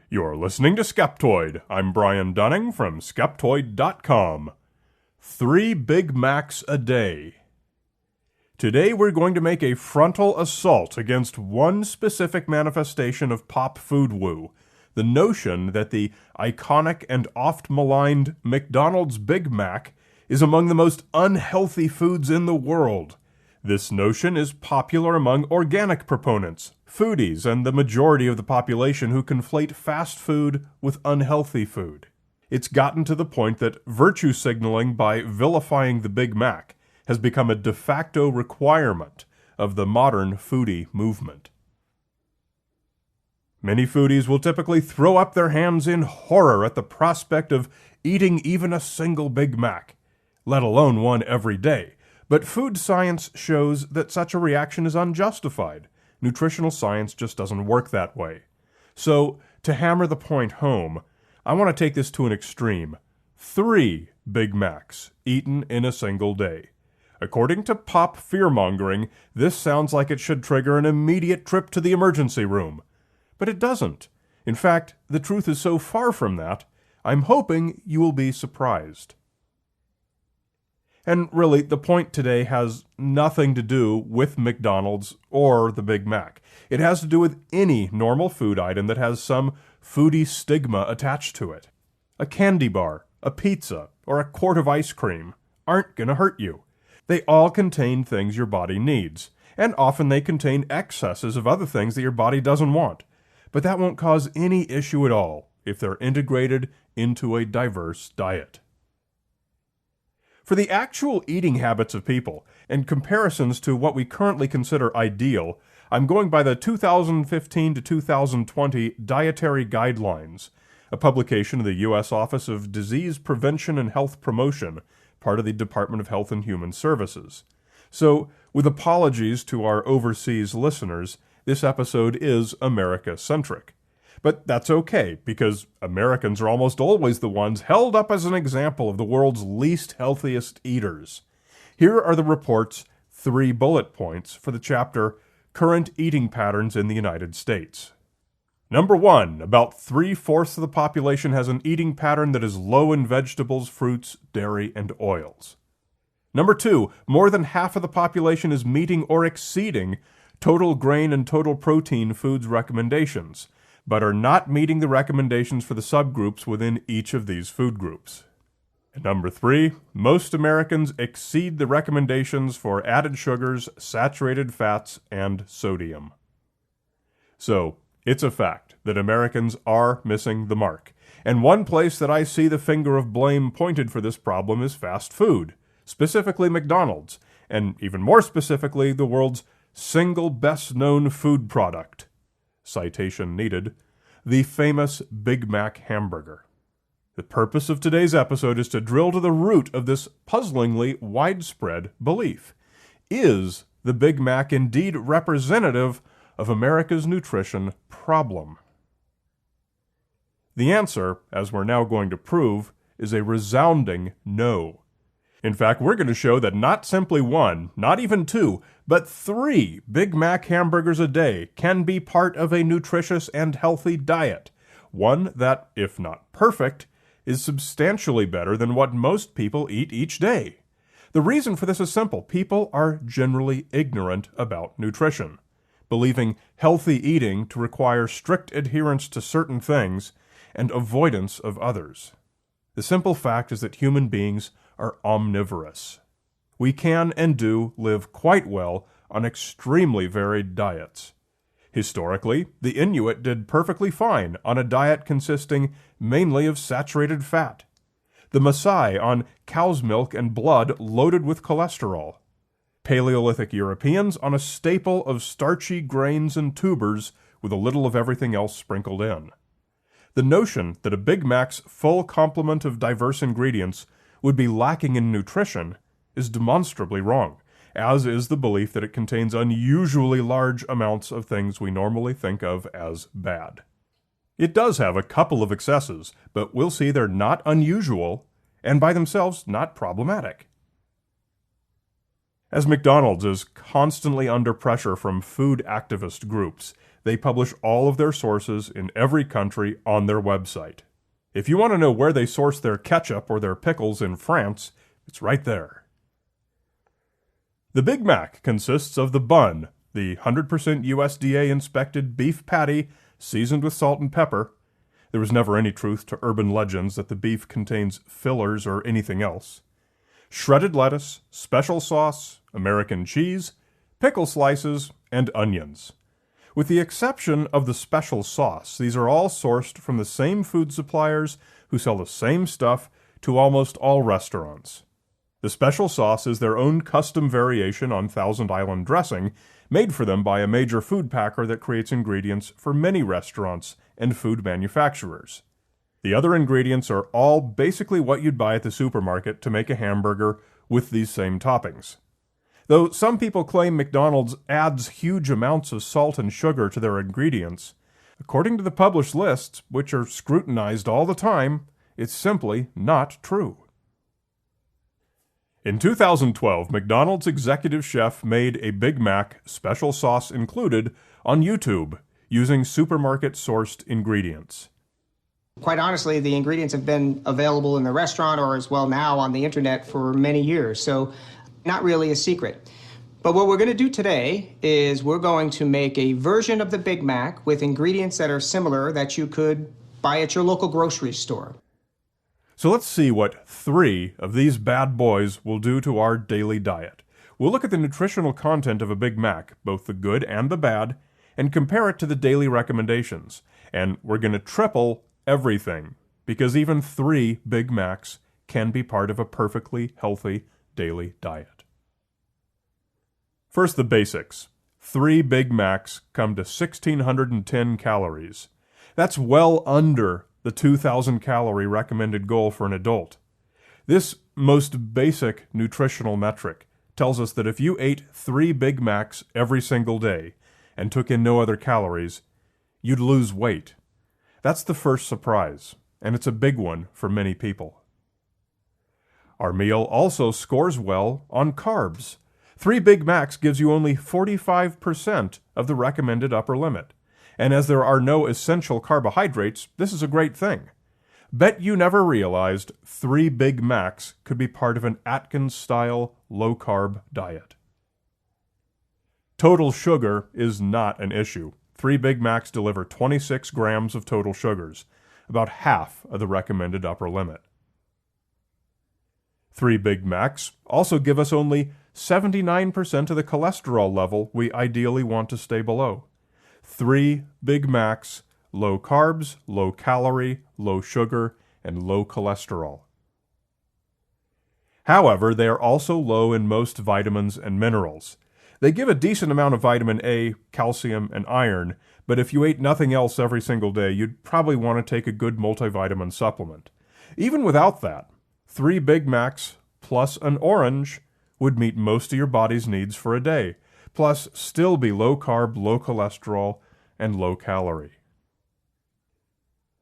You're listening to Skeptoid. I'm Brian Dunning from Skeptoid.com. 3 Big Macs a day. Today we're going to make a frontal assault against one specific manifestation of pop food woo, the notion that the iconic and oft-maligned McDonald's Big Mac is among the most unhealthy foods in the world. This notion is popular among organic proponents, foodies, and the majority of the population who conflate fast food with unhealthy food. It's gotten to the point that virtue signaling by vilifying the Big Mac has become a de facto requirement of the modern foodie movement. Many foodies will typically throw up their hands in horror at the prospect of eating even a single Big Mac, let alone one every day. But food science shows that such a reaction is unjustified. Nutritional science just doesn't work that way. So, to hammer the point home, I want to take this to an extreme. 3 Big Macs eaten in a single day. According to pop fear-mongering, this sounds like it should trigger an immediate trip to the emergency room. But it doesn't. In fact, the truth is so far from that, I'm hoping you will be surprised. And really, the point today has nothing to do with McDonald's or the Big Mac. It has to do with any normal food item that has some foodie stigma attached to it. A candy bar, a pizza, or a quart of ice cream aren't going to hurt you. They all contain things your body needs, and often they contain excesses of other things that your body doesn't want. But that won't cause any issue at all if they're integrated into a diverse diet. For the actual eating habits of people, and comparisons to what we currently consider ideal, I'm going by the 2015 to 2020 Dietary Guidelines, a publication of the U.S. Office of Disease Prevention and Health Promotion, part of the Department of Health and Human Services. So, with apologies to our overseas listeners, this episode is America-centric. But that's okay, because Americans are almost always the ones held up as an example of the world's least healthiest eaters. Here are the report's 3 bullet points for the chapter, Current Eating Patterns in the United States. Number 1, about 3/4 of the population has an eating pattern that is low in vegetables, fruits, dairy, and oils. Number 2, more than half of the population is meeting or exceeding total grain and total protein foods recommendations, but are not meeting the recommendations for the subgroups within each of these food groups. And number 3, most Americans exceed the recommendations for added sugars, saturated fats, and sodium. So, it's a fact that Americans are missing the mark. And one place that I see the finger of blame pointed for this problem is fast food, specifically McDonald's, and even more specifically, the world's single best-known food product. Citation needed, the famous Big Mac hamburger. The purpose of today's episode is to drill to the root of this puzzlingly widespread belief. Is the Big Mac indeed representative of America's nutrition problem? The answer, as we're now going to prove, is a resounding no. In fact, we're going to show that not simply 1, not even 2, but 3 Big Mac hamburgers a day can be part of a nutritious and healthy diet, one that, if not perfect, is substantially better than what most people eat each day. The reason for this is simple. People are generally ignorant about nutrition, believing healthy eating to require strict adherence to certain things and avoidance of others. The simple fact is that human beings are omnivorous. We can and do live quite well on extremely varied diets. Historically, the Inuit did perfectly fine on a diet consisting mainly of saturated fat. The Maasai on cow's milk and blood loaded with cholesterol. Paleolithic Europeans on a staple of starchy grains and tubers with a little of everything else sprinkled in. The notion that a Big Mac's full complement of diverse ingredients would be lacking in nutrition is demonstrably wrong, as is the belief that it contains unusually large amounts of things we normally think of as bad. It does have a couple of excesses, but we'll see they're not unusual, and by themselves not problematic. As McDonald's is constantly under pressure from food activist groups, they publish all of their sources in every country on their website. If you want to know where they source their ketchup or their pickles in France, it's right there. The Big Mac consists of the bun, the 100% USDA-inspected beef patty seasoned with salt and pepper. There was never any truth to urban legends that the beef contains fillers or anything else. Shredded lettuce, special sauce, American cheese, pickle slices, and onions. With the exception of the special sauce, these are all sourced from the same food suppliers who sell the same stuff to almost all restaurants. The special sauce is their own custom variation on Thousand Island dressing, made for them by a major food packer that creates ingredients for many restaurants and food manufacturers. The other ingredients are all basically what you'd buy at the supermarket to make a hamburger with these same toppings. Though some people claim McDonald's adds huge amounts of salt and sugar to their ingredients, according to the published lists, which are scrutinized all the time, it's simply not true. In 2012, McDonald's executive chef made a Big Mac, special sauce included, on YouTube, using supermarket-sourced ingredients. Quite honestly, the ingredients have been available in the restaurant or as well now on the internet for many years, so not really a secret. But what we're going to do today is we're going to make a version of the Big Mac with ingredients that are similar that you could buy at your local grocery store. So let's see what 3 of these bad boys will do to our daily diet. We'll look at the nutritional content of a Big Mac, both the good and the bad, and compare it to the daily recommendations. And we're going to triple everything, because even 3 Big Macs can be part of a perfectly healthy daily diet. First, the basics. 3 Big Macs come to 1,610 calories. That's well under the 2,000 calorie recommended goal for an adult. This most basic nutritional metric tells us that if you ate 3 Big Macs every single day and took in no other calories, you'd lose weight. That's the first surprise, and it's a big one for many people. Our meal also scores well on carbs. 3 Big Macs gives you only 45% of the recommended upper limit. And as there are no essential carbohydrates, this is a great thing. Bet you never realized 3 Big Macs could be part of an Atkins-style low-carb diet. Total sugar is not an issue. 3 Big Macs deliver 26 grams of total sugars, about half of the recommended upper limit. 3 Big Macs also give us only 79% of the cholesterol level we ideally want to stay below. 3 Big Macs, low carbs, low calorie, low sugar, and low cholesterol. However, they are also low in most vitamins and minerals. They give a decent amount of vitamin A, calcium, and iron, but if you ate nothing else every single day, you'd probably want to take a good multivitamin supplement. Even without that, 3 Big Macs plus an orange would meet most of your body's needs for a day, plus still be low carb, low cholesterol, and low calorie.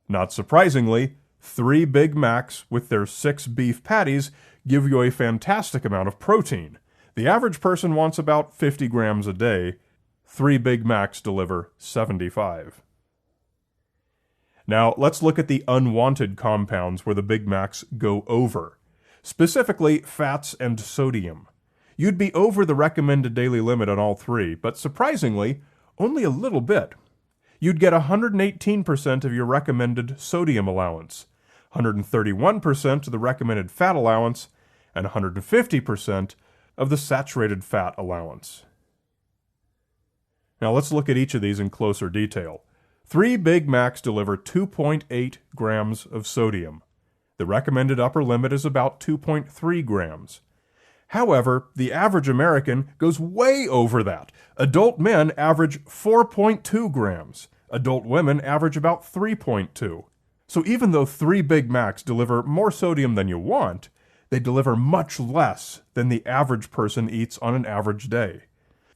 Not surprisingly, 3 Big Macs with their 6 beef patties give you a fantastic amount of protein. The average person wants about 50 grams a day. 3 Big Macs deliver 75. Now, let's look at the unwanted compounds where the Big Macs go over. Specifically, fats and sodium. You'd be over the recommended daily limit on all 3, but surprisingly, only a little bit. You'd get 118% of your recommended sodium allowance, 131% of the recommended fat allowance, and 150% of the saturated fat allowance. Now let's look at each of these in closer detail. 3 Big Macs deliver 2.8 grams of sodium. The recommended upper limit is about 2.3 grams. However, the average American goes way over that. Adult men average 4.2 grams. Adult women average about 3.2. So even though 3 Big Macs deliver more sodium than you want, they deliver much less than the average person eats on an average day.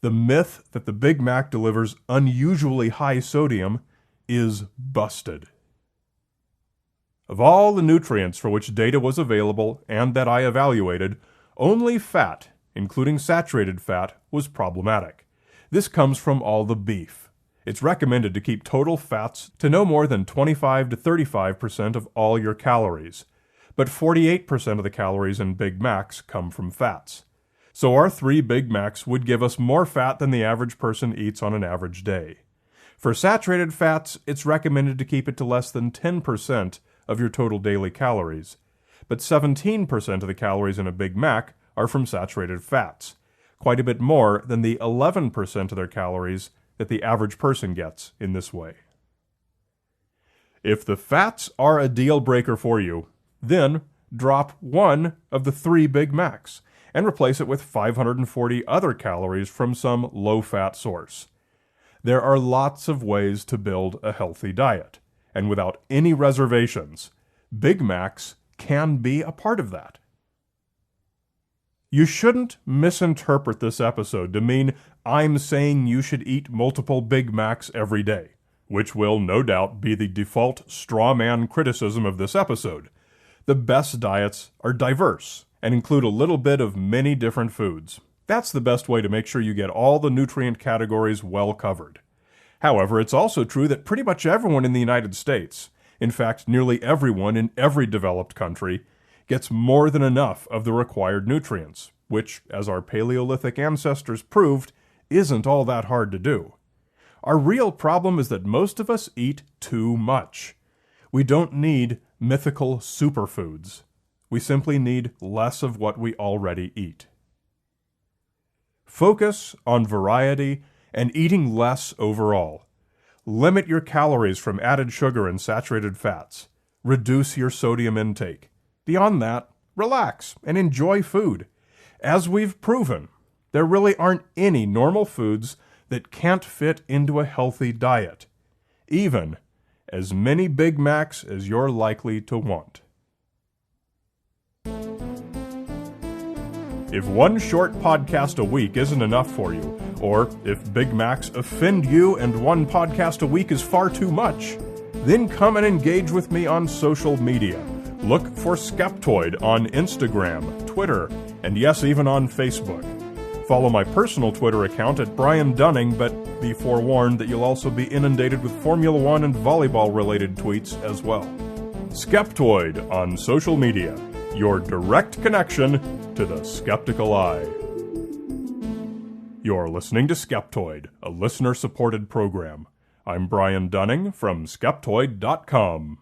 The myth that the Big Mac delivers unusually high sodium is busted. Of all the nutrients for which data was available and that I evaluated, only fat including saturated fat, was problematic. This comes from all the beef. It's recommended to keep total fats to no more than 25 to 35% of all your calories, but 48% of the calories in Big Macs come from fats. So our 3 Big Macs would give us more fat than the average person eats on an average day. For saturated fats, it's recommended to keep it to less than 10% of your total daily calories, but 17% of the calories in a Big Mac are from saturated fats, quite a bit more than the 11% of their calories that the average person gets in this way. If the fats are a deal breaker for you, then drop one of the 3 Big Macs and replace it with 540 other calories from some low-fat source. There are lots of ways to build a healthy diet, and without any reservations, Big Macs can be a part of that. You shouldn't misinterpret this episode to mean I'm saying you should eat multiple Big Macs every day, which will no doubt be the default straw man criticism of this episode. The best diets are diverse and include a little bit of many different foods. That's the best way to make sure you get all the nutrient categories well covered. However, it's also true that pretty much everyone in the United States, in fact, nearly everyone in every developed country, gets more than enough of the required nutrients, which, as our Paleolithic ancestors proved, isn't all that hard to do. Our real problem is that most of us eat too much. We don't need mythical superfoods. We simply need less of what we already eat. Focus on variety and eating less overall. Limit your calories from added sugar and saturated fats. Reduce your sodium intake. Beyond that, relax and enjoy food. As we've proven, there really aren't any normal foods that can't fit into a healthy diet, even as many Big Macs as you're likely to want. If one short podcast a week isn't enough for you, or if Big Macs offend you and one podcast a week is far too much, then come and engage with me on social media. Look for Skeptoid on Instagram, Twitter, and yes, even on Facebook. Follow my personal Twitter account at Brian Dunning, but be forewarned that you'll also be inundated with Formula One and volleyball-related tweets as well. Skeptoid on social media, your direct connection to the skeptical eye. You're listening to Skeptoid, a listener-supported program. I'm Brian Dunning from Skeptoid.com.